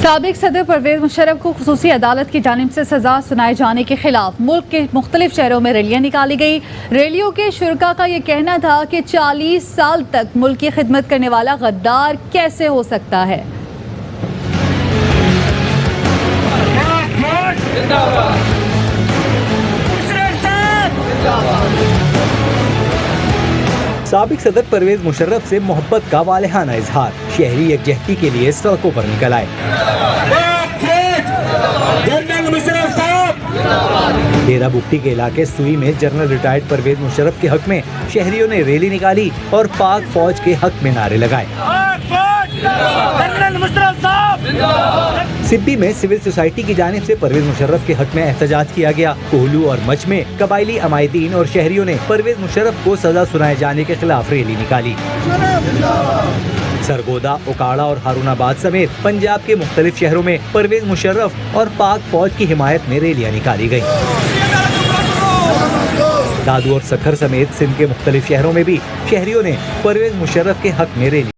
साबिक सदर परवेज मुशर्रफ को खुसूसी अदालत की जानिब से सजा सुनाए जाने के खिलाफ मुल्क के मुख्तलिफ शहरों में रैलियां निकाली गई। रैलियों के शुरका का यह कहना था कि 40 साल तक मुल्क की खिदमत करने वाला गद्दार कैसे हो सकता है। साबिक सदर परवेज मुशर्रफ से मोहब्बत का वालेहाना इजहार, शहरी यकजहती के लिए सड़कों पर निकल आए। डेरा बुट्टी के इलाके सुई में जनरल रिटायर्ड परवेज मुशर्रफ के हक में शहरियों ने रैली निकाली और पाक फौज के हक में नारे लगाए। सिब्बी में सिविल सोसाइटी की जानिब से परवेज मुशर्रफ के हक में एहतजाज किया गया। कोहलू और मच में कबायली अमायदीन और शहरियों ने परवेज मुशर्रफ को सजा सुनाए जाने के खिलाफ रैली निकाली। सरगोदा, उकाड़ा और हारूनाबाद समेत पंजाब के मुख्तलिफ शहरों में परवेज मुशर्रफ और पाक फौज की हिमायत में रैलियां निकाली गयी। दादू और सखर समेत सिंध के मुख्तलिफ शहरों में भी शहरियों ने परवेज मुशर्रफ के हक में रैली